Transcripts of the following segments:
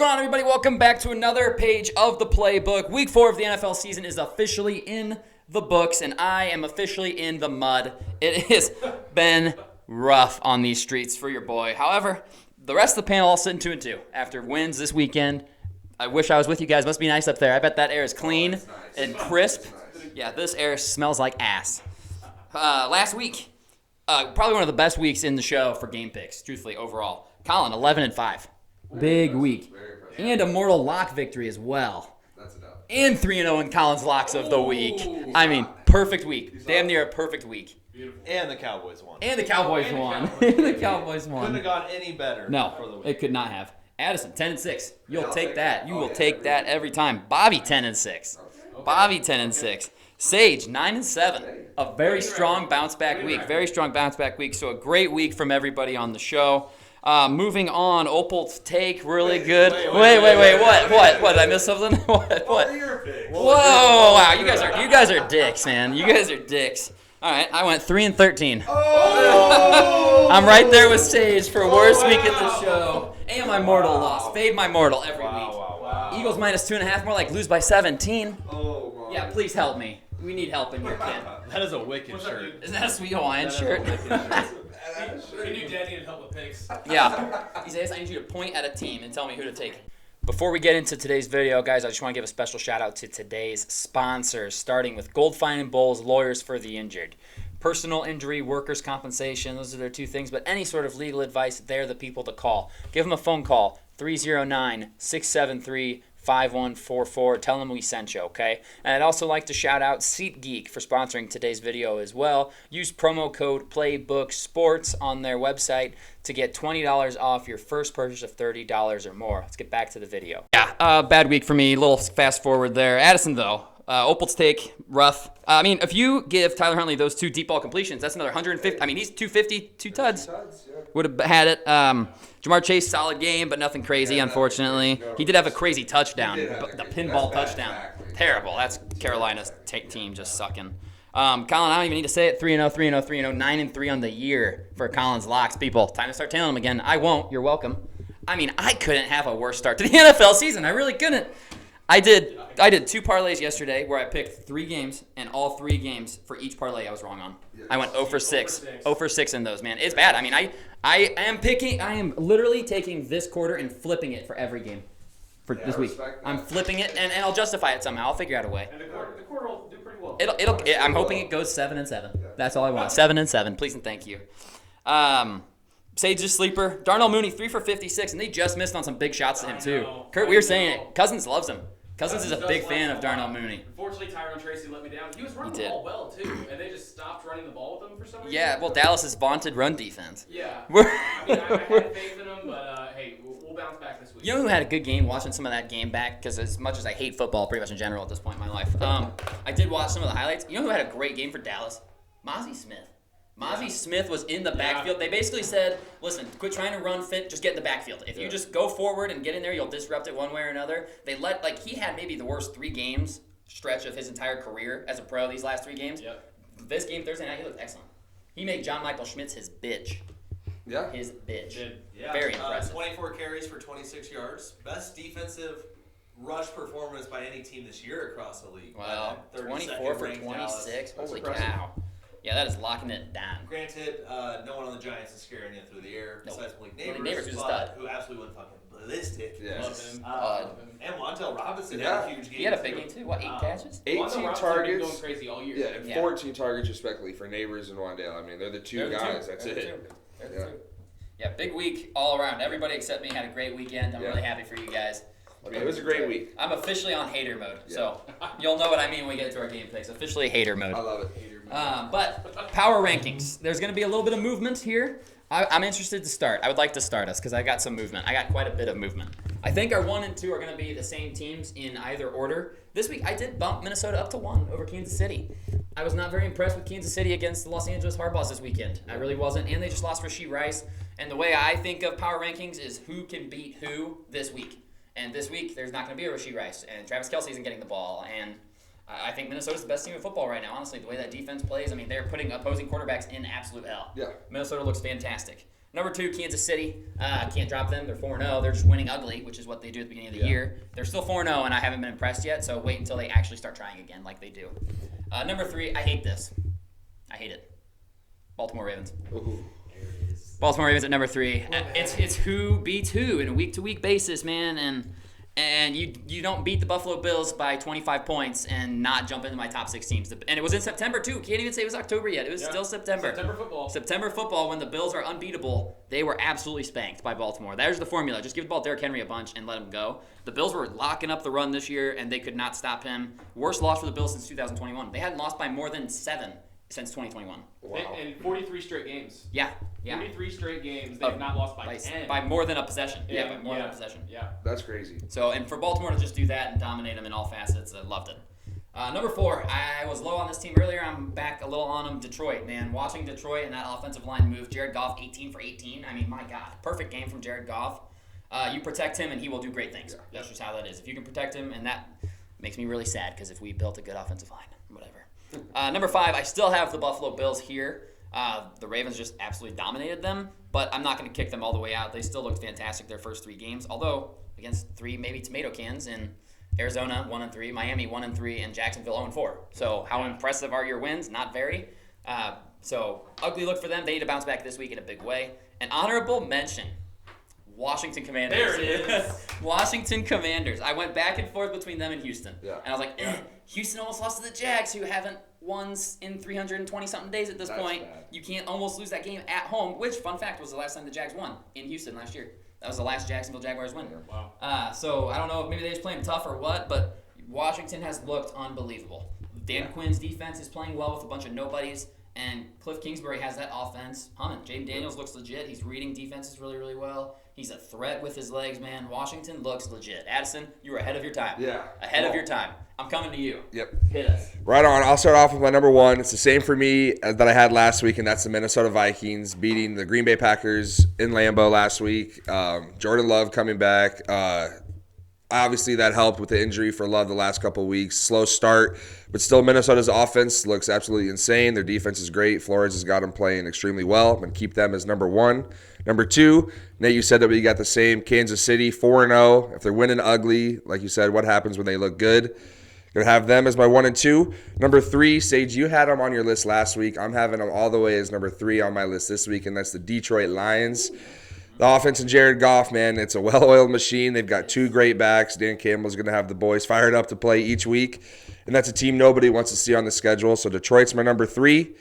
going on, everybody? Welcome back to another page of the playbook. Week 4 of the NFL season is officially in the books, and I am officially in the mud. It has been rough on these streets for your boy. However, the rest of the panel all sitting 2-2 after wins this weekend. I wish I was with you guys. Must be nice up there. I bet that air is clean and crisp. Yeah, this air smells like ass. Last week, probably one of the best weeks in the show for game picks, truthfully, overall. Colin, 11-5. Big week. And a mortal lock victory as well. That's enough. And 3-0 in Colin's locks of the week. I mean, perfect week. Damn near a perfect week. Beautiful. And the Cowboys won. And the Cowboys won. The Cowboys won. Couldn't have gone any better. No, for the week. it could not have. Addison, 10-6. You'll take that. You will take that every time. Bobby, 10-6. Bobby, 10-6. Sage, 9-7. A very strong bounce back week. Very strong bounce back week. So a great week from everybody on the show. Moving on, Opal's take, really good. Wait, what? Did I miss something? What? Whoa, wow, you guys are dicks, man. You guys are dicks. All right, I went 3-13. Oh! I'm right there with Sage for worst week in the show. And my mortal loss. Fade my mortal every week. Wow. Eagles minus 2.5, more like lose by 17. Oh, yeah, please help me. We need help in here, kid. That is a wicked shirt. Isn't that a sweet Hawaiian shirt? We knew Dad needed help with picks. Yeah. He says, I need you to point at a team and tell me who to take. Before we get into today's video, guys, I just want to give a special shout out to today's sponsors, starting with Gold Fine and Bowles, Lawyers for the Injured. Personal injury, workers' compensation, those are their two things, but any sort of legal advice, they're the people to call. Give them a phone call, 309-673-5144. Tell them we sent you, okay? And I'd also like to shout out SeatGeek for sponsoring today's video as well. Use promo code PLAYBOOKSPORTS on their website to get $20 off your first purchase of $30 or more. Let's get back to the video. Yeah, bad week for me. A little fast forward there. Addison, though. Opal's take, rough. I mean, if you give Tyler Huntley those 2 deep ball completions, that's another 150. I mean, he's 250, 2 tuds. Would have had it. Jamar Chase, solid game, but nothing crazy, unfortunately. He did have a crazy touchdown, the pinball touchdown. Terrible. That's Carolina's team just sucking. Colin, I don't even need to say it. 3-0, 3-0, 3-0, 9-3 on the year for Colin's locks. People, time to start tailing them again. I won't. You're welcome. I mean, I couldn't have a worse start to the NFL season. I really couldn't. I did 2 parlays yesterday where I picked 3 games, and all 3 games for each parlay I was wrong on. I went 0 for 6. 0 for 6 in those, man. It's bad. I mean, I am literally taking this quarter and flipping it for every game for this week. I'm flipping it, and I'll justify it somehow. I'll figure out a way. And the quarter will do pretty well. I'm hoping it goes 7-7. That's all I want. 7-7. Please and thank you. Sage's sleeper. Darnell Mooney, 3 for 56, and they just missed on some big shots to him, too. Kurt, we were saying it. Cousins loves him. Cousins is a big fan of Darnell Mooney. Unfortunately, Tyrone Tracy let me down. He was running the ball well, too, and they just stopped running the ball with him for some reason. Yeah, well, Dallas's vaunted run defense. Yeah. I had faith in him, but, hey, we'll bounce back this week. You know who had a good game, watching some of that game back? Because as much as I hate football pretty much in general at this point in my life, I did watch some of the highlights. You know who had a great game for Dallas? Mozzie Smith. Mozzie Smith was in the backfield. They basically said, listen, quit trying to run fit, just get in the backfield. If you just go forward and get in there, you'll disrupt it one way or another. He had maybe the worst 3 games stretch of his entire career as a pro these last 3 games. Yep. This game Thursday night, he looked excellent. He made John Michael Schmitz his bitch. Yeah. His bitch. Yeah. Very impressive. 24 carries for 26 yards. Best defensive rush performance by any team this year across the league. Wow. 24 for 26. Holy cow. Yeah, that is locking it down. Granted, no one on the Giants is scaring you through the air besides Malik Neighbors, who's a stud. who absolutely went fucking ballistic. Love him. And Wan'Dale Robinson had a huge game. He had a big game too. What, 8 catches? 18 targets. Going crazy all year. Yeah, and 14 targets respectively for Neighbors and Wan'Dale. I mean, they're the 2 guys. That's it. Yeah, big week all around. Everybody except me had a great weekend. I'm really happy for you guys. I mean, it was a great week. I'm officially on hater mode, so you'll know what I mean when we get to our game picks. Officially hater mode. I love it. But power rankings. There's going to be a little bit of movement here. I'm interested to start. I would like to start us because I got some movement. I got quite a bit of movement. I think our 1 and 2 are going to be the same teams in either order. This week, I did bump Minnesota up to 1 over Kansas City. I was not very impressed with Kansas City against the Los Angeles Hardballs this weekend. I really wasn't. And they just lost Rashee Rice. And the way I think of power rankings is who can beat who this week. And this week, there's not going to be a Rashee Rice. And Travis Kelce isn't getting the ball. And I think Minnesota's the best team in football right now, honestly. The way that defense plays, I mean, they're putting opposing quarterbacks in absolute hell. Yeah. Minnesota looks fantastic. Number 2, Kansas City. Can't drop them. They're 4-0. They're just winning ugly, which is what they do at the beginning of the year. They're still 4-0, and I haven't been impressed yet, so wait until they actually start trying again like they do. Number 3, I hate this. I hate it. Baltimore Ravens. Ooh. Baltimore Ravens at number 3. It's who beats who in a week-to-week basis, man, and you don't beat the Buffalo Bills by 25 points and not jump into my top 6 teams. And it was in September, too. Can't even say it was October yet. It was still September. September football, when the Bills are unbeatable, they were absolutely spanked by Baltimore. There's the formula. Just give the ball to Derrick Henry a bunch and let him go. The Bills were locking up the run this year, and they could not stop him. Worst loss for the Bills since 2021. They hadn't lost by more than 7 since 2021. Wow. And 43 straight games. Yeah. 43 straight games. They have not lost by 10. By more than a possession. By more than a possession. Yeah. That's crazy. So, and for Baltimore to just do that and dominate them in all facets, I loved it. Number 4, I was low on this team earlier. I'm back a little on them. Detroit, man. Watching Detroit and that offensive line move. Jared Goff, 18 for 18. I mean, my God. Perfect game from Jared Goff. You protect him, and he will do great things. That's just how that is. If you can protect him, and that makes me really sad, because if we built a good offensive line, whatever. Number 5, I still have the Buffalo Bills here. The Ravens just absolutely dominated them, but I'm not going to kick them all the way out. They still looked fantastic their first 3 games, although against 3 maybe tomato cans in Arizona 1-3, Miami 1-3, and Jacksonville 0-4. So how impressive are your wins? Not very. So ugly look for them. They need to bounce back this week in a big way. An honorable mention. Washington Commanders. There it is. Washington Commanders. I went back and forth between them and Houston. Yeah. And I was like, Houston almost lost to the Jags, who haven't won in 320-something days at this point. Bad. You can't almost lose that game at home, which, fun fact, was the last time the Jags won in Houston last year. That was the last Jacksonville Jaguars win. Wow. So I don't know if maybe they're just playing tough or what, but Washington has looked unbelievable. Dan Quinn's defense is playing well with a bunch of nobodies, and Cliff Kingsbury has that offense humming. Jaden Daniels looks legit. He's reading defenses really, really well. He's a threat with his legs, man. Washington looks legit. Addison, you were ahead of your time. Yeah. Ahead of your time. I'm coming to you. Yep. Hit us. Right on. I'll start off with my number 1. It's the same for me that I had last week, and that's the Minnesota Vikings beating the Green Bay Packers in Lambeau last week. Jordan Love coming back. Obviously, that helped with the injury for Love the last couple of weeks. Slow start, but still Minnesota's offense looks absolutely insane. Their defense is great. Flores has got them playing extremely well. I'm going to keep them as number 1. Number 2, Nate, you said that we got the same. Kansas City, 4-0. If they're winning ugly, like you said, what happens when they look good? Going to have them as my 1 and 2. Number 3, Sage, you had them on your list last week. I'm having them all the way as number 3 on my list this week, and that's the Detroit Lions. The offense and Jared Goff, man, it's a well-oiled machine. They've got 2 great backs. Dan Campbell's going to have the boys fired up to play each week, and that's a team nobody wants to see on the schedule. So Detroit's my number 3.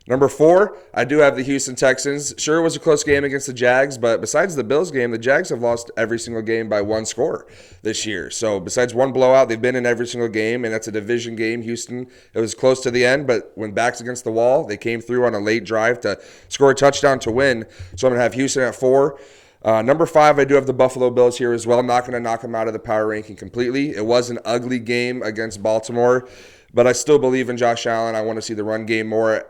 Number 4, I do have the Houston Texans. Sure, it was a close game against the Jags, but besides the Bills game, the Jags have lost every single game by 1 score this year. So besides one blowout, they've been in every single game, and that's a division game. Houston, it was close to the end, but when backs against the wall, they came through on a late drive to score a touchdown to win. So I'm going to have Houston at 4. Number 5, I do have the Buffalo Bills here as well. I'm not going to knock them out of the power ranking completely. It was an ugly game against Baltimore, but I still believe in Josh Allen. I want to see the run game more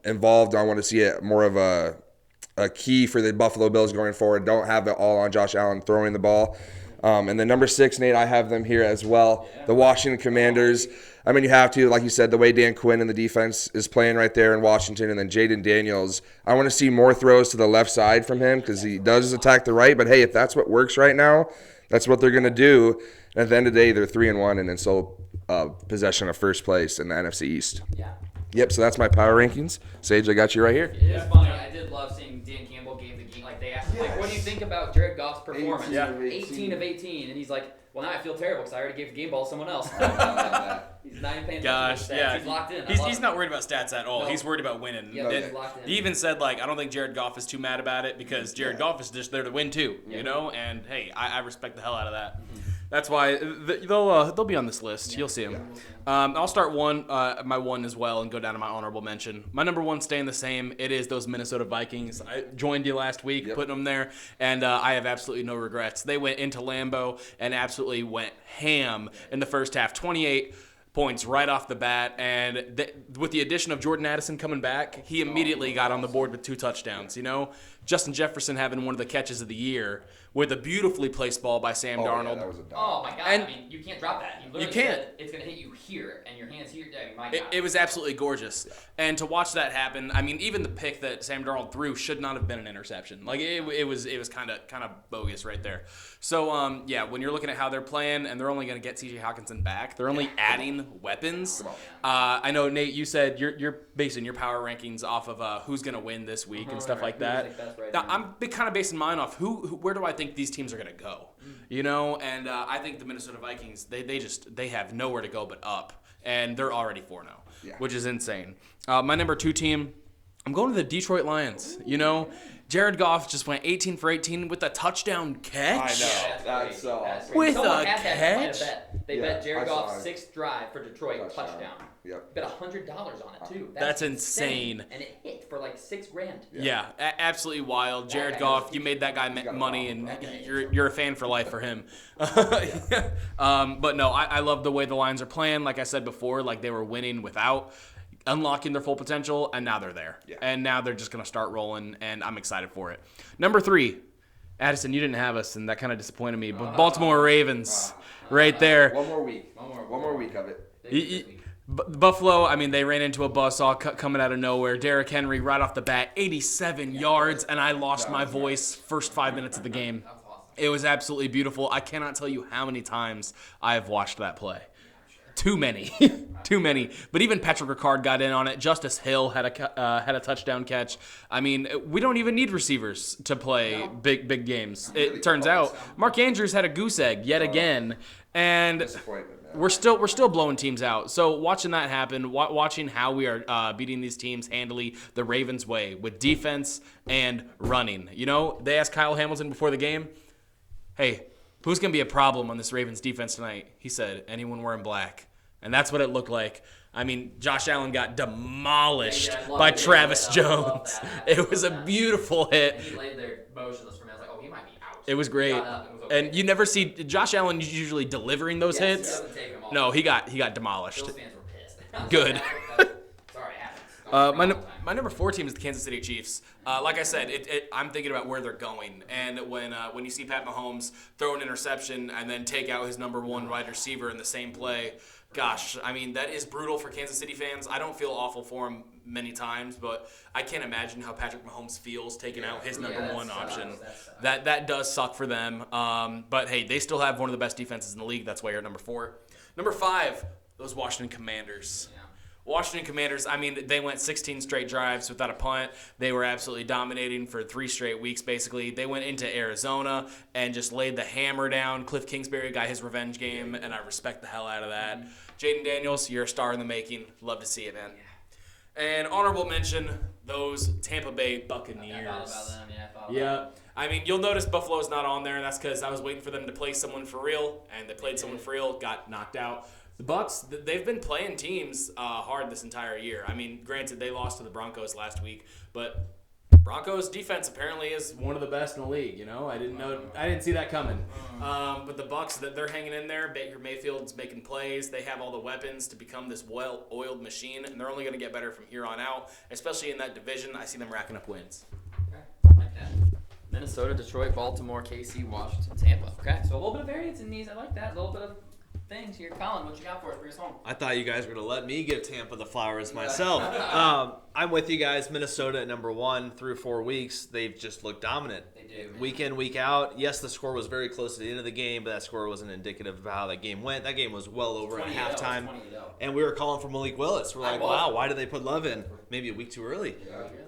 involved. I want to see it more of a key for the Buffalo Bills going forward. Don't have it all on Josh Allen throwing the ball. And then number 6, Nate, I have them here as well. The Washington Commanders. I mean, you have to, like you said, the way Dan Quinn and the defense is playing right there in Washington, and then Jaden Daniels. I want to see more throws to the left side from him because he does attack the right. But, hey, if that's what works right now, that's what they're going to do. And at the end of the day, they're 3-1 and in sole possession of first place in the NFC East. Yeah. Yep, so that's my power rankings. Sage, I got you right here. It is funny. I did love seeing Dan Campbell gave the game. Like, they asked him, like, what do you think about Jared Goff's performance? 18 of 18. And he's like, well, now I feel terrible because I already gave the game ball to someone else. He's not even paying attention to stats. He's locked in. He's not worried about stats at all. No. He's worried about winning. Yeah, he's locked in. He even said, like, I don't think Jared Goff is too mad about it because Jared Goff is just there to win too, you know? And, hey, I respect the hell out of that. That's why they'll be on this list. You'll see them. I'll start my 1 as well and go down to my honorable mention. My number 1 staying the same. It is those Minnesota Vikings. I joined you last week, putting them there, and I have absolutely no regrets. They went into Lambeau and absolutely went ham in the first half. 28 points right off the bat, and with the addition of Jordan Addison coming back, he immediately got on the board with 2 touchdowns. You know, Justin Jefferson having one of the catches of the year with a beautifully placed ball by Sam Darnold. Yeah, that was a dime. Oh my God! And I mean, you can't drop that. You literally can't. said it's gonna hit you here, and your hands here. I mean, my God. It was absolutely gorgeous. And to watch that happen, I mean, even the pick that Sam Darnold threw should not have been an interception. Like it was kind of bogus right there. So yeah, when you're looking at how they're playing, and they're only going to get T.J. Hawkinson back, they're only adding weapons. I know, Nate, you said you're basing your power rankings off of who's going to win this week and stuff like that. Now, I'm kind of basing mine off where do I think these teams are going to go. You know, and I think the Minnesota Vikings, they have nowhere to go but up, and they're already 4-0, which is insane. My number 2 team, I'm going to the Detroit Lions. You know, Jared Goff just went 18 for 18 with a touchdown catch. I know. That's so awesome. With Someone a had that in catch? bet. They Yeah, bet Jared I saw Goff's it. 6th drive for Detroit touchdown. Yep. Bet $100 on it too. That's insane. And it hit for like $6,000. Yeah, absolutely wild. Jared guy Goff, knows you made that guy money, and you're a fan for life for him. But no, I love the way the Lions are playing. Like I said before, like they were winning without unlocking their full potential, and now they're there. Yeah. And now they're just going to start rolling, and I'm excited for it. Number 3, Addison, you didn't have us, and that kind of disappointed me. But Baltimore Ravens, right there. One more week. One more week of it. Buffalo, I mean, they ran into a buzzsaw coming out of nowhere. Derrick Henry right off the bat, 87 yards, and I lost my voice first 5 minutes of the game. It was absolutely beautiful. I cannot tell you how many times I have watched that play. Too many. Too many. But even Patrick Ricard got in on it. Justice Hill had a touchdown catch. I mean, we don't even need receivers to play big games. It turns out Mark Andrews had a goose egg yet again, and Disappointment, man. we're still blowing teams out. So watching that happen, watching how we are beating these teams handily the Ravens way with defense and running. You know, they asked Kyle Hamilton before the game, hey, who's going to be a problem on this Ravens defense tonight? He said, anyone wearing black. And that's what it looked like. I mean, Josh Allen got demolished by Travis Jones. It was a beautiful hit. He laid there motionless for me. I was like, oh, he might be out. It was great. Got up and was okay. And you never see Josh Allen usually delivering those Yes, hits. he doesn't take them all. No, he got demolished. Bills fans were pissed. Good. Sorry, it happens. My number 4 team is the Kansas City Chiefs. Like I said, I'm thinking about where they're going. And when you see Pat Mahomes throw an interception and then take out his number 1 wide receiver in the same play, gosh, I mean, that is brutal for Kansas City fans. I don't feel awful for him many times, but I can't imagine how Patrick Mahomes feels taking out his number 1 option. That does suck for them. But, hey, they still have one of the best defenses in the league. That's why you're at number 4. Number 5, those Washington Commanders. Yeah. Washington Commanders, I mean, they went 16 straight drives without a punt. They were absolutely dominating for 3 straight weeks, basically. They went into Arizona and just laid the hammer down. Cliff Kingsbury got his revenge game, and I respect the hell out of that. Jaden Daniels, you're a star in the making. Love to see it, man. And honorable mention, those Tampa Bay Buccaneers. I thought about them. Yeah, I thought about Yeah. them. I mean, you'll notice Buffalo's not on there, and that's because I was waiting for them to play someone for real, and they played someone for real, got knocked out. The Bucs, they've been playing teams hard this entire year. I mean, granted, they lost to the Broncos last week, but Broncos defense apparently is one of the best in the league. You know, I didn't see that coming. But the Bucs, they're hanging in there. Baker Mayfield's making plays. They have all the weapons to become this well-oiled machine, and they're only going to get better from here on out. Especially in that division, I see them racking up wins. Okay, I like that. Minnesota, Detroit, Baltimore, KC, Washington, Tampa. Okay, so a little bit of variance in these. I like that. A little bit of things here. Colin, what you got for us? Bring us home. I thought you guys were going to let me give Tampa the flowers myself. I'm with you guys. Minnesota at number 1 through 4 weeks. They've just looked dominant. They do. Week in, week out. Yes, the score was very close to the end of the game, but that score wasn't indicative of how that game went. That game was well over at 28-0, halftime. 28-0. And we were calling for Malik Willis. We're like, wow, why did they put Love in? Maybe a week too early.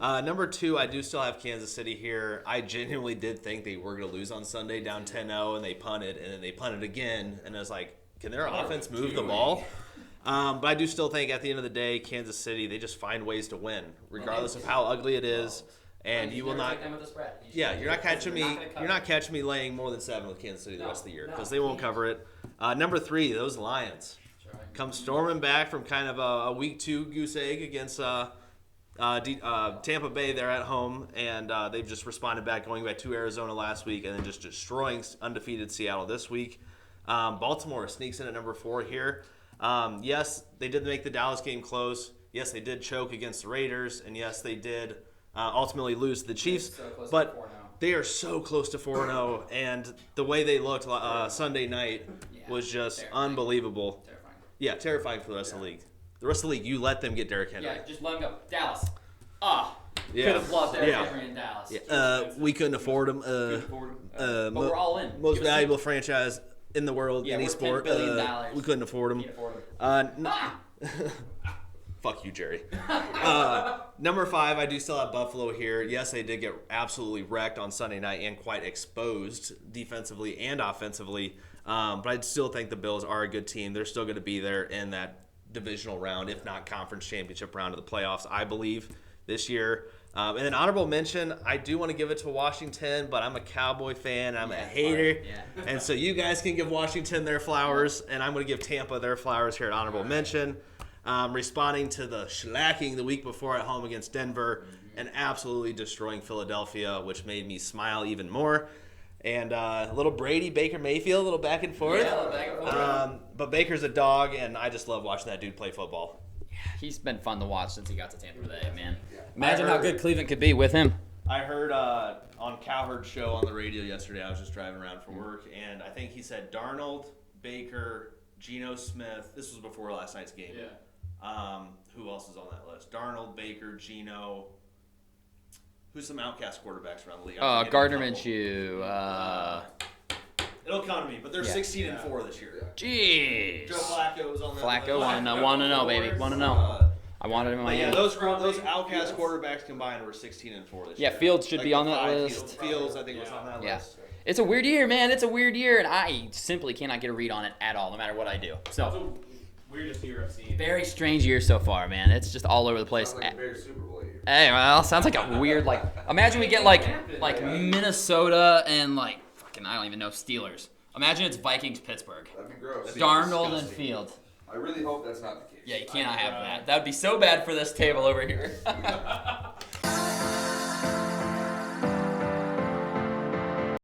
Number 2, I do still have Kansas City here. I genuinely did think they were going to lose on Sunday down 10-0, and they punted, and then they punted again. And I was like, can their offense move the ball? But I do still think at the end of the day, Kansas City, they just find ways to win, regardless of how ugly it is. And you will not. Take them with the spread. Yeah, you're not catching me. gonna cover. You're not catching me laying more than 7 with Kansas City the rest of the year because they won't cover it. Number 3, those Lions come storming back from kind of a week 2 goose egg against Tampa Bay. They're at home, and they've just responded back, going back to Arizona last week, and then just destroying undefeated Seattle this week. Baltimore sneaks in at number 4 here. Yes, they did make the Dallas game close. Yes, they did choke against the Raiders, and yes, they did ultimately lose to the Chiefs. So close to But 4-0. they are so close to 4-0, and the way they looked Sunday night was just terrifying. unbelievable. Terrifying. Yeah, terrifying for the rest of the league. The rest of the league, you let them get Derrick Henry. Yeah, just let him go. Dallas. Yeah. Could have loved Derrick Yeah. Henry in Dallas. We couldn't afford him. But we're all in. Most Give us valuable franchise in the world, Yeah, any worth sport. $10 billion. We couldn't afford him. Can't afford him. Fuck you, Jerry. Number 5, I do still have Buffalo here. Yes, they did get absolutely wrecked on Sunday night and quite exposed defensively and offensively. But I still think the Bills are a good team. They're still going to be there in that divisional round, if not conference championship round of the playoffs, I believe, this year. And then honorable mention, I do want to give it to Washington, but I'm a Cowboy fan. I'm a hater. Yeah. And so you guys can give Washington their flowers, and I'm going to give Tampa their flowers here at honorable mention. Responding to the shellacking the week before at home against Denver and absolutely destroying Philadelphia, which made me smile even more. And a little Brady, Baker Mayfield, a little back and forth. Yeah, a little back and forth. But Baker's a dog, and I just love watching that dude play football. He's been fun to watch since he got to Tampa Bay, man. Imagine how good Cleveland could be with him. I heard on Cowherd's show on the radio yesterday, I was just driving around for work, and I think he said Darnold, Baker, Geno Smith. This was before last night's game. Yeah. Who else is on that list? Darnold, Baker, Geno. Who's some outcast quarterbacks around the league? I'm forgetting Gardner a couple. Minshew. It'll come to me, but they're Yeah. 16-4 this year. Jeez. Joe Flacco was on that Flacco, list. want to know, baby. Want to know. I wanted him in But yeah, Miami. those outcast quarterbacks combined were 16-4 this Yeah, year. Fields should Like be the on that 5 list. Fields, I think, was on that Yeah. list. It's a weird year, man. It's a weird year, and I simply cannot get a read on it at all, no matter what I do. So, The weirdest year I've seen. very strange year so far, man. It's just all over the place. Sounds like a Bears Super Bowl year. Hey, well, sounds like a weird, like, imagine we get, like Minnesota and, like, fucking, I don't even know, Steelers. Imagine it's Vikings-Pittsburgh. That'd be gross. Darnold and disgusting. Fields. I really hope that's not the case. Yeah, you cannot have that. That would be so bad for this table over here.